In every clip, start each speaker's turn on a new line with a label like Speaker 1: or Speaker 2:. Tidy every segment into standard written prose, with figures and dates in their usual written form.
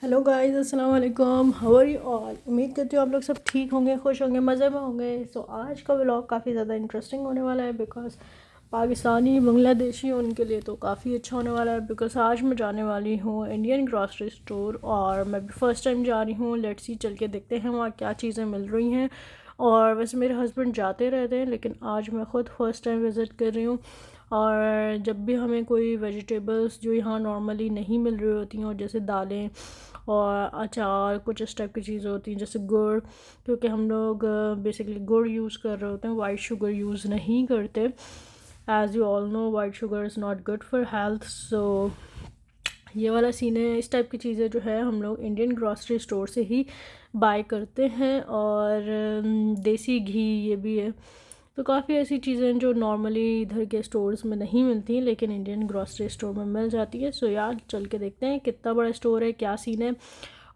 Speaker 1: Hello guys, अस्सलाम वालेकुम। How are you all. उम्मीद करती हूँ आप लोग सब ठीक होंगे, खुश होंगे, मज़े में होंगे। सो आज का व्लॉग काफ़ी ज़्यादा इंटरेस्टिंग होने वाला है बिकॉज़ पाकिस्तानी बांग्लादेशी उनके लिए तो काफ़ी अच्छा होने वाला है। बिकॉज़ आज मैं जाने वाली हूँ इंडियन ग्रॉसरी स्टोर और मैं भी फ़र्स्ट टाइम जा रही हूँ। लेट्स सी, चल के देखते हैं वहाँ क्या चीज़ें मिल रही हैं। और वैसे मेरे हस्बैंड जाते रहते हैं लेकिन आज मैं ख़ुद फ़र्स्ट टाइम विज़िट कर रही हूँ। और जब भी हमें कोई वेजिटेबल्स जो यहाँ नॉर्मली नहीं मिल रही होती हैं, और जैसे दालें और अचार कुछ इस टाइप की चीज़ें होती हैं, जैसे गुड़, क्योंकि हम लोग बेसिकली गुड़ यूज़ कर रहे होते हैं, वाइट शुगर यूज़ नहीं करते। As you all know, white sugar is not good for health. So ये वाला सीन है। इस टाइप की चीज़ें जो है हम लोग इंडियन ग्रॉसरी स्टोर से ही बाय करते हैं। और देसी घी ये भी है। तो काफ़ी ऐसी चीज़ें जो नॉर्मली इधर के स्टोर्स में नहीं मिलती लेकिन इंडियन ग्रॉसरी स्टोर में मिल जाती है। सो यार, चल के देखते हैं कितना बड़ा स्टोर है, क्या सीन है।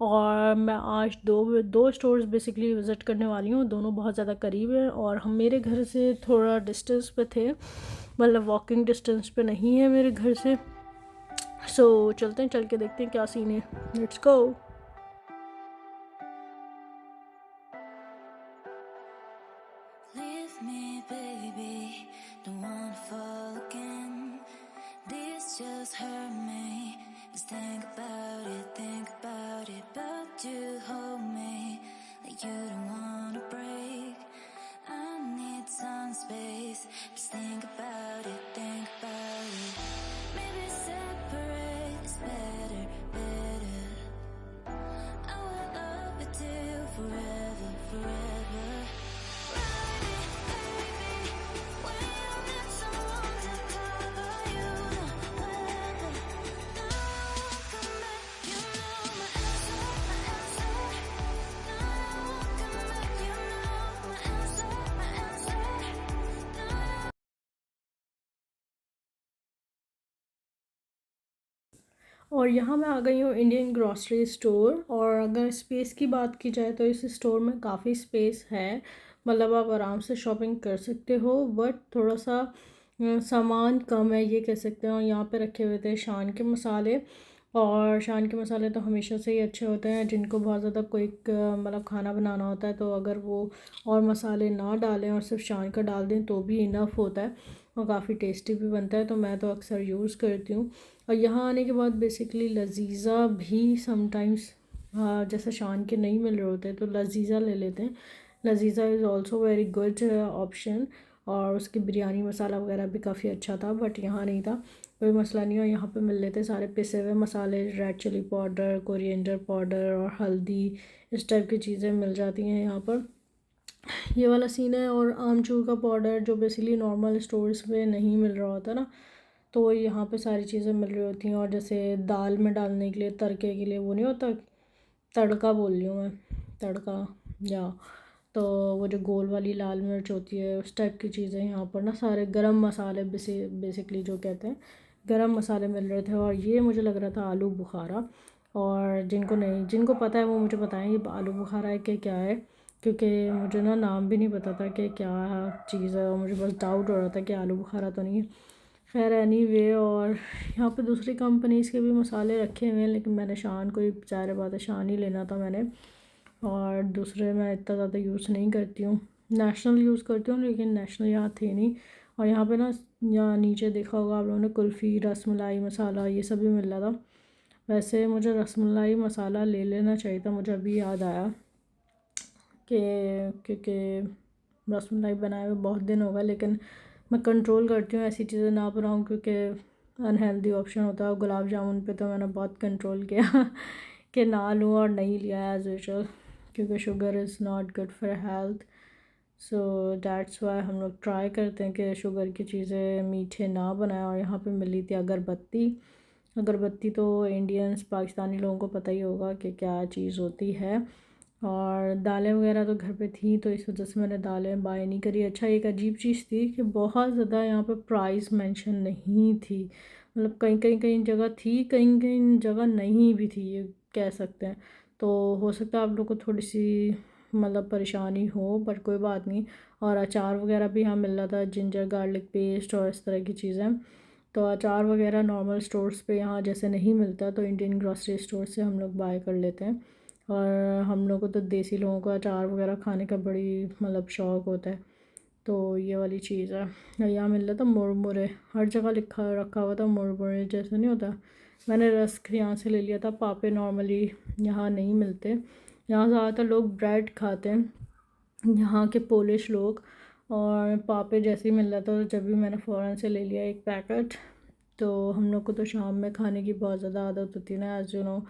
Speaker 1: और मैं आज दो दो स्टोर्स बेसिकली विज़िट करने वाली हूँ। दोनों बहुत ज़्यादा करीब हैं और हम मेरे घर से थोड़ा डिस्टेंस पे थे, मतलब वॉकिंग डिस्टेंस पे नहीं है मेरे घर से। सो चलते हैं, चल के देखते हैं क्या सीन है। Let's go.
Speaker 2: Leave me, baby, don't wanna fall again. This just hurt me. Just think about it, but you hold me like you don't wanna break. I need some space. Just think about it, think about it. Maybe separate is better, better. I will love you till forever, forever.
Speaker 1: और यहाँ मैं आ गई हूँ Indian grocery store. और अगर space की बात की जाए तो इस स्टोर में काफ़ी स्पेस है, मतलब आप आराम से शॉपिंग कर सकते हो। बट थोड़ा सा सामान कम है ये कह सकते हो। यहाँ पे रखे हुए थे शान के मसाले, और शान के मसाले तो हमेशा से ही अच्छे होते हैं। जिनको बहुत ज़्यादा कोई मतलब खाना बनाना होता है तो अगर वो और मसाले ना डालें और सिर्फ शान का डाल दें तो भी इनफ होता है और काफ़ी टेस्टी भी बनता है। तो मैं तो अक्सर यूज़ करती हूँ। और यहाँ आने के बाद बेसिकली लजीज़ा भी समटाइम्स जैसे शान के नहीं मिल रहे होते तो लजीज़ा ले लेते हैं। Lazeeza is also very good option. और उसकी बिरयानी मसाला वगैरह भी काफ़ी अच्छा था, बट यहाँ नहीं था। कोई मसला नहीं। और यहाँ पे मिल लेते सारे पिसे हुए मसाले, red chilli powder, coriander powder और हल्दी, इस टाइप की चीज़ें मिल जाती हैं यहाँ पर। ये वाला सीन है। और आमचूर का पाउडर जो बेसिकली नॉर्मल स्टोर्स में नहीं मिल रहा होता ना, तो यहाँ पे सारी चीज़ें मिल रही होती हैं। और जैसे दाल में डालने के लिए, तड़के के लिए, वो नहीं होता, तड़का बोल रही हूँ मैं, तड़का, या तो वो जो गोल वाली लाल मिर्च होती है उस टाइप की चीज़ें यहाँ पर ना, सारे गरम मसाले बेसिकली जो कहते हैं गरम मसाले मिल रहे थे। और ये मुझे लग रहा था आलू बुखारा। और जिनको पता है वो मुझे बताएं ये आलू बुखारा है कि क्या है, क्योंकि मुझे ना नाम भी नहीं पता था कि क्या चीज़ है और मुझे बस डाउट हो रहा था कि आलू बुखारा तो नहीं है। खैर एनीवे, और यहाँ पे दूसरी कंपनीज़ के भी मसाले रखे हुए हैं लेकिन मैंने शान को ही, ज़ाहिर बात है शान ही लेना था मैंने। और दूसरे मैं इतना ज़्यादा यूज़ नहीं करती हूँ, नेशनल यूज़ करती हूँ लेकिन नेशनल यहाँ थे नहीं। और यहाँ पे ना, यहाँ नीचे देखा होगा आप लोगों ने, कुल्फ़ी, रसमलाई मसाला, ये सब भी मिल रहा था। वैसे मुझे रसमलाई मसाला ले लेना चाहिए था, मुझे अभी याद आया कि क्योंकि रसमलाई बनाए हुए बहुत दिन हो गए। लेकिन मैं कंट्रोल करती हूँ ऐसी चीज़ें ना बनाऊँ क्योंकि अनहेल्दी ऑप्शन होता है। गुलाब जामुन पे तो मैंने बहुत कंट्रोल किया कि ना लूँ, और नहीं लिया एज़ यूजुअल, क्योंकि sugar is not good for health. So that's why हम लोग ट्राई करते हैं कि शुगर की चीज़ें मीठे ना बनाएं। और यहाँ पे मिली थी अगरबत्ती। अगरबत्ती तो इंडियंस, पाकिस्तानी लोगों को पता ही होगा कि क्या चीज़ होती है। और दालें वगैरह तो घर पे थी तो इस वजह से मैंने दालें बाय नहीं करी। अच्छा, एक अजीब चीज़ थी कि बहुत ज़्यादा यहाँ पे प्राइस मेंशन नहीं थी, मतलब कहीं जगह थी, कहीं जगह नहीं भी थी, ये कह सकते हैं। तो हो सकता है आप लोग को थोड़ी सी मतलब परेशानी हो, बट कोई बात नहीं। और अचार वगैरह भी यहाँ मिल रहा था, जिंजर गार्लिक पेस्ट और इस तरह की चीज़ें। तो अचार वगैरह नॉर्मल स्टोर्स पे यहाँ जैसे नहीं मिलता, तो इंडियन ग्रॉसरी स्टोर से हम लोग बाय कर लेते हैं। और हम लोग को तो देसी लोगों का अचार वगैरह खाने का बड़ी मतलब शौक़ होता है, तो ये वाली चीज़ है। और यहाँ मिल रहा था मुरमुरे, हर जगह लिखा रखा हुआ था मुरमुरे जैसे नहीं होता। मैंने रस्क यहाँ से ले लिया था। पापे नॉर्मली यहाँ नहीं मिलते, यहाँ ज़्यादातर लोग ब्रेड खाते हैं यहाँ के पोलिश लोग। और पापे जैसे ही मिल रहा था तो जब भी मैंने फ़ौरन से ले लिया एक पैकेट। तो हम लोग को तो शाम में खाने की बहुत ज़्यादा आदत होती है ना, एज यू नो।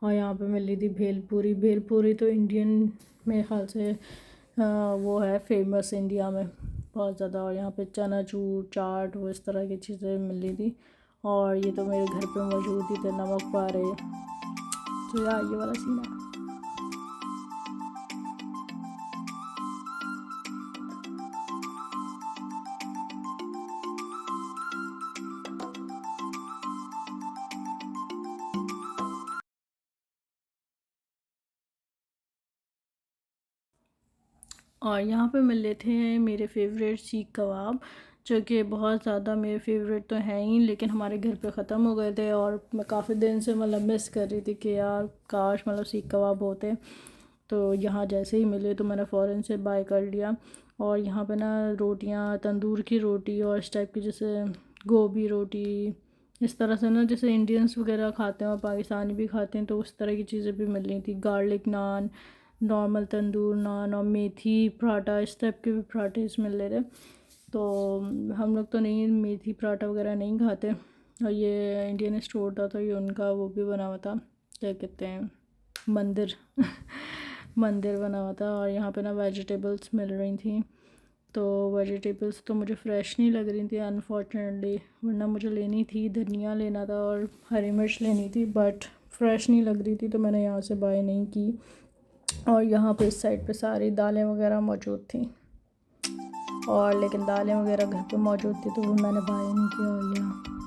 Speaker 1: और यहाँ पे मिल रही थी भेलपूरी। भेलपूरी तो इंडियन मेरे ख्याल से वो है फेमस इंडिया में बहुत ज़्यादा। और यहाँ पे चनाचूर, चाट, वो इस तरह की चीज़ें मिल रही थी। और ये तो मेरे घर पे मौजूद ही थे, नमक पारे। तो यार ये वाला सीन है। और यहाँ पे मिल रहे थे मेरे फेवरेट सीख कबाब, जो कि बहुत ज़्यादा मेरे फेवरेट तो हैं ही, लेकिन हमारे घर पे ख़त्म हो गए थे। और मैं काफ़ी दिन से मतलब मिस कर रही थी कि यार काश मतलब सीख कबाब होते। तो यहाँ जैसे ही मिले तो मैंने फ़ौरन से बाय कर लिया। और यहाँ पे ना रोटियाँ, तंदूर की रोटी और इस टाइप की, जैसे गोभी रोटी, इस तरह से ना जैसे इंडियंस वगैरह खाते हैं और पाकिस्तानी भी खाते हैं, तो उस तरह की चीज़ें भी मिल रही थी। गार्लिक नान, नॉर्मल तंदूर नान और मेथी पराठा, इस टाइप के भी पराठे मिल रहे थे। तो हम लोग तो नहीं मेथी पराठा वगैरह नहीं खाते। और ये इंडियन स्टोर था तो ये उनका वो भी बना हुआ था, क्या कहते हैं, मंदिर मंदिर बना हुआ था। और यहाँ पे ना वेजिटेबल्स मिल रही थी, तो वेजिटेबल्स तो मुझे फ़्रेश नहीं लग रही थी अनफॉर्चुनेटली, वरना मुझे लेनी थी। धनिया लेना था और हरी मिर्च लेनी थी, बट फ्रेश नहीं लग रही थी तो मैंने यहाँ से बाय नहीं की। और यहाँ पे इस साइड पे सारी दालें वगैरह मौजूद थी, और लेकिन दालें वगैरह घर पे मौजूद थी तो वो मैंने बाय नहीं किया। और यहाँ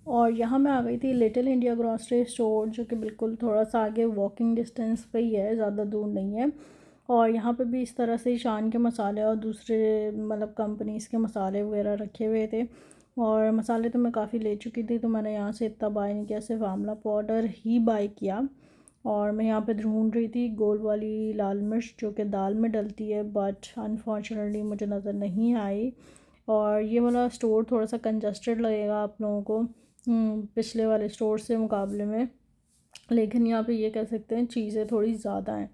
Speaker 1: और यहाँ मैं आ गई थी लिटिल इंडिया ग्रॉसरी स्टोर, जो कि बिल्कुल थोड़ा सा आगे वॉकिंग डिस्टेंस पे ही है, ज़्यादा दूर नहीं है। और यहाँ पे भी इस तरह से शान के मसाले और दूसरे मतलब कंपनीज़ के मसाले वगैरह रखे हुए थे। और मसाले तो मैं काफ़ी ले चुकी थी, तो मैंने यहाँ से इतना बाय नहीं किया, सिर्फ आंवला पाउडर ही बाय किया। और मैं यहाँ पे ढूंढ रही थी गोल वाली लाल मिर्च, जो कि दाल में डलती है, बट अनफॉर्चुनेटली मुझे नज़र नहीं आई। और ये वाला स्टोर थोड़ा सा कंजस्टेड लगेगा आप लोगों को पिछले वाले स्टोर से मुकाबले में, लेकिन यहाँ पे ये कह सकते हैं चीज़ें थोड़ी ज़्यादा हैं,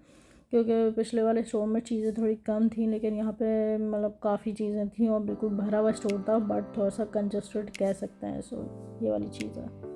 Speaker 1: क्योंकि पिछले वाले स्टोर में चीज़ें थोड़ी कम थी, लेकिन यहाँ पे मतलब काफ़ी चीज़ें थी और बिल्कुल भरा हुआ स्टोर था, बट थोड़ा सा कंजस्टेड कह सकते हैं। सो ये वाली चीज़ है।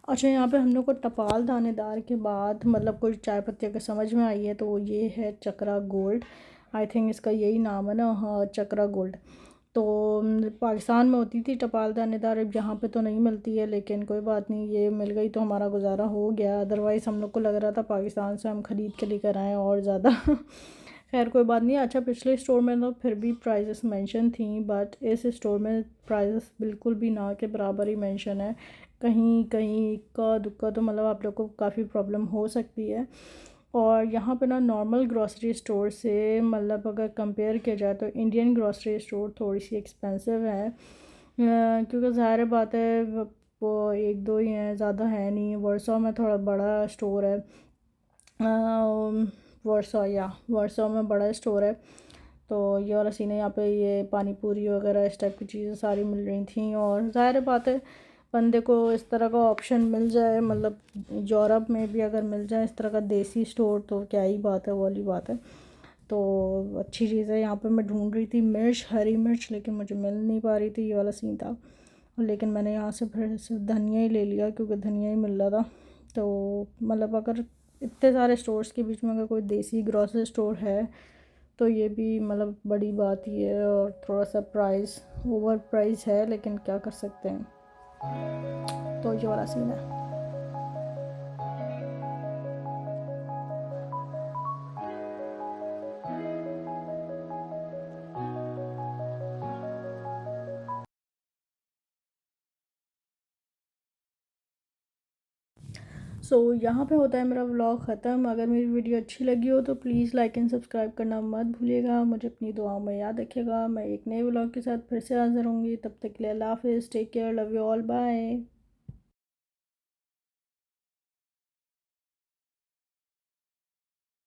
Speaker 1: अच्छा, यहाँ पे हम लोग को टपाल दानेदार के बाद मतलब कोई चाय पत्ती अगर समझ में आई है तो ये है चक्रा गोल्ड। आई थिंक इसका यही नाम है ना, हाँ चक्रा गोल्ड। तो पाकिस्तान में होती थी टपाल दानेदार, अब यहाँ पे तो नहीं मिलती है, लेकिन कोई बात नहीं, ये मिल गई तो हमारा गुजारा हो गया। अदरवाइज़ हम लोग को लग रहा था पाकिस्तान से हम ख़रीद के लेकर आएँ और ज़्यादा खैर कोई बात नहीं। अच्छा, पिछले स्टोर में तो फिर भी प्राइसेस मेंशन थी, बट इस स्टोर में प्राइसेस बिल्कुल भी ना के बराबर ही मेंशन है। कहीं कहीं इक्का दुक्का तो मतलब आप लोग को काफ़ी प्रॉब्लम हो सकती है। और यहाँ पे ना नॉर्मल ग्रॉसरी स्टोर से मतलब अगर कंपेयर किया जाए तो इंडियन ग्रॉसरी स्टोर थोड़ी सी एक्सपेंसिव है, क्योंकि ज़ाहिर बात है वो एक दो ही हैं, ज़्यादा है नहीं। वर्सो में थोड़ा बड़ा स्टोर है, वर्सो में बड़ा स्टोर है। तो ये वाला सीन है, यहाँ पे ये पानी पूरी वगैरह इस टाइप की चीज़ें सारी मिल रही थी। और ज़ाहिर बात है बंदे को इस तरह का ऑप्शन मिल जाए, मतलब यूरोप में भी अगर मिल जाए इस तरह का देसी स्टोर तो क्या ही बात है, वो वाली बात है। तो अच्छी चीज़ है। यहाँ पे मैं ढूंढ रही थी मिर्च, हरी मिर्च, लेकिन मुझे मिल नहीं पा रही थी, ये वाला सीन था। लेकिन मैंने यहाँ से फिर सिर्फ धनिया ही ले लिया, क्योंकि धनिया ही मिल रहा था। तो मतलब अगर इतने सारे स्टोर्स के बीच में अगर कोई देसी ग्रॉसरी स्टोर है तो ये भी मतलब बड़ी बात ही है। और थोड़ा सा प्राइस ओवर प्राइस है, लेकिन क्या कर सकते हैं। तो ये वाला सीन है। सो यहाँ पे होता है मेरा व्लॉग ख़त्म। अगर मेरी वीडियो अच्छी लगी हो तो प्लीज़ लाइक एंड सब्सक्राइब करना मत भूलिएगा। मुझे अपनी दुआओं में याद रखिएगा। मैं एक नए व्लॉग के साथ फिर से हाज़िर होंगी। तब तक के लिए अल्लाह हाफ़िज़, take care, love you all, bye.